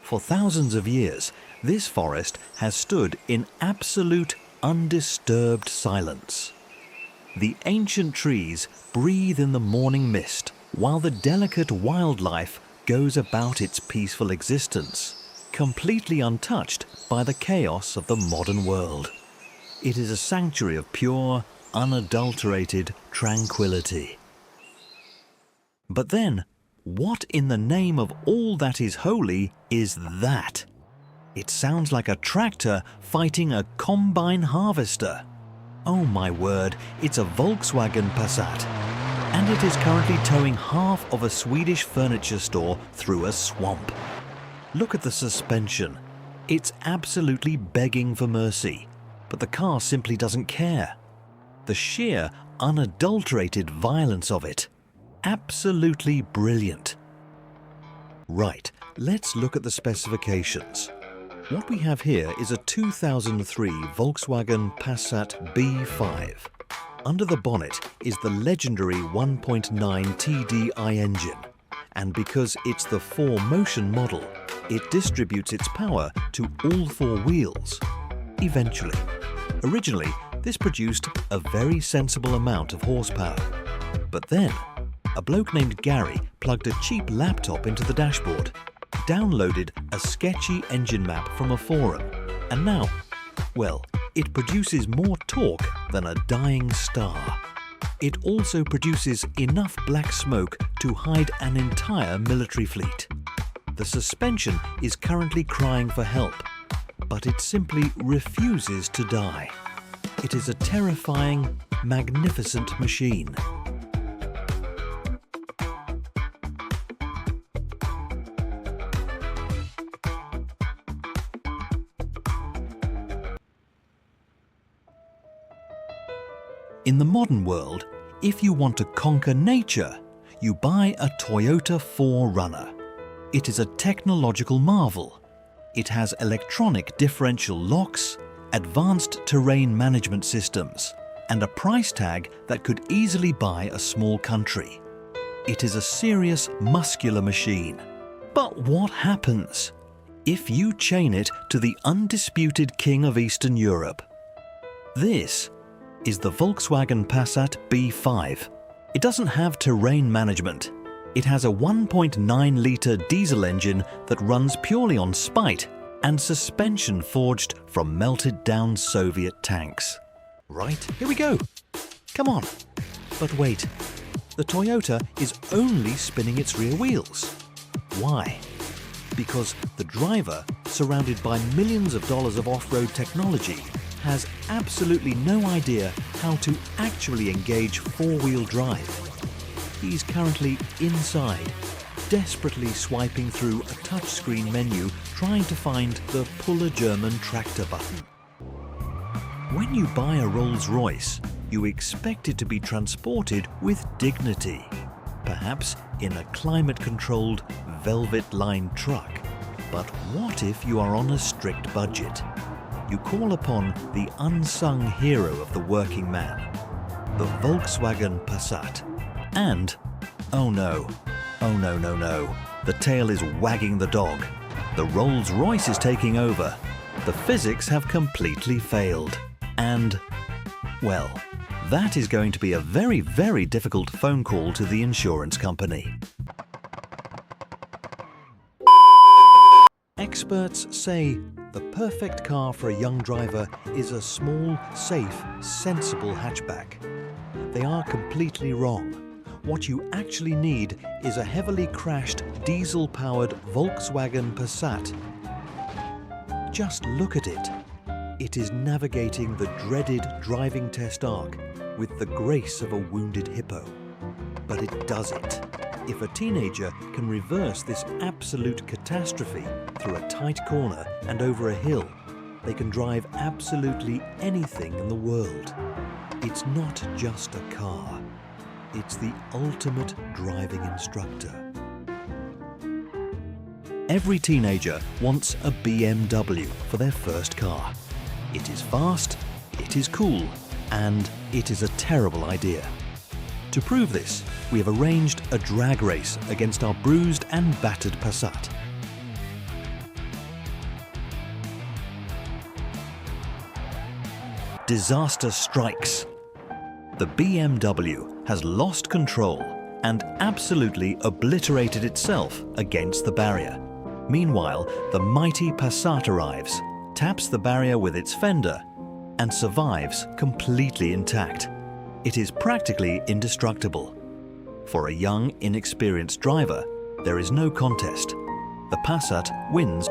For thousands of years, this forest has stood in absolute, undisturbed silence. The ancient trees breathe in the morning mist, while the delicate wildlife goes about its peaceful existence, completely untouched by the chaos of the modern world. It is a sanctuary of pure, unadulterated tranquility. But then, what in the name of all that is holy is that? It sounds like a tractor fighting a combine harvester. Oh my word, it's a Volkswagen Passat. And it is currently towing half of a Swedish furniture store through a swamp. Look at the suspension. It's absolutely begging for mercy, but the car simply doesn't care. The sheer, unadulterated violence of it. Absolutely brilliant. Right, let's look at the specifications. What we have here is a 2003 Volkswagen Passat B5. Under the bonnet is the legendary 1.9 TDI engine, and because it's the 4Motion model, it distributes its power to all four wheels. Eventually. Originally, this produced a very sensible amount of horsepower. But then, a bloke named Gary plugged a cheap laptop into the dashboard, downloaded a sketchy engine map from a forum, and now, well, it produces more torque than a dying star. It also produces enough black smoke to hide an entire military fleet. The suspension is currently crying for help, but it simply refuses to die. It is a terrifying, magnificent machine. In the modern world, if you want to conquer nature, you buy a Toyota 4Runner. It is a technological marvel. It has electronic differential locks, advanced terrain management systems, and a price tag that could easily buy a small country. It is a serious, muscular machine. But what happens if you chain it to the undisputed king of Eastern Europe? This is the Volkswagen Passat B5. It doesn't have terrain management. It has a 1.9-litre diesel engine that runs purely on spite and suspension forged from melted-down Soviet tanks. Right, here we go. Come on. But wait, the Toyota is only spinning its rear wheels. Why? Because the driver, surrounded by millions of dollars of off-road technology, has absolutely no idea how to actually engage four-wheel drive. He's currently inside, desperately swiping through a touchscreen menu trying to find the Pull a German tractor button. When you buy a Rolls Royce, you expect it to be transported with dignity, perhaps in a climate-controlled, velvet-lined truck. But what if you are on a strict budget? You call upon the unsung hero of the working man, the Volkswagen Passat. And, oh no, the tail is wagging the dog. The Rolls Royce is taking over. The physics have completely failed. And, well, that is going to be a very, very difficult phone call to the insurance company. Experts say the perfect car for a young driver is a small, safe, sensible hatchback. They are completely wrong. What you actually need is a heavily crashed, diesel-powered Volkswagen Passat. Just look at it. It is navigating the dreaded driving test arc with the grace of a wounded hippo. But it does it. If a teenager can reverse this absolute catastrophe through a tight corner and over a hill, they can drive absolutely anything in the world. It's not just a car. It's the ultimate driving instructor. Every teenager wants a BMW for their first car. It is fast, it is cool, and it is a terrible idea. To prove this, we have arranged a drag race against our bruised and battered Passat. disaster strikes. The BMW has lost control and absolutely obliterated itself against the barrier. Meanwhile, the mighty Passat arrives, taps the barrier with its fender, and survives completely intact. It is practically indestructible. For a young, inexperienced driver, there is no contest. The Passat wins